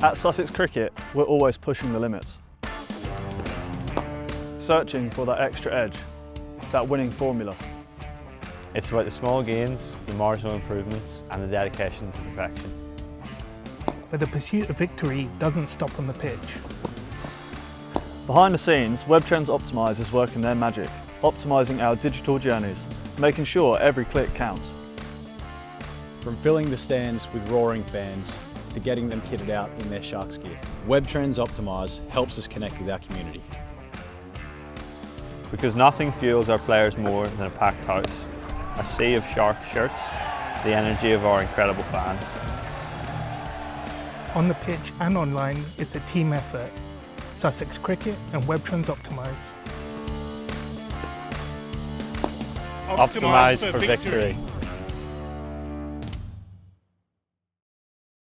At Sussex Cricket, we're always pushing the limits. Searching for that extra edge, that winning formula. It's about the small gains, the marginal improvements and the dedication to perfection. But the pursuit of victory doesn't stop on the pitch. Behind the scenes, Webtrends Optimise is working their magic, optimising our digital journeys, making sure every click counts. From filling the stands with roaring fans to getting them kitted out in their Sharks gear, Webtrends Optimise helps us connect with our community. Because nothing fuels our players more than a packed house, a sea of Shark shirts, the energy of our incredible fans. On the pitch and online, it's a team effort. Sussex Cricket and Webtrends Optimise. Optimise for victory.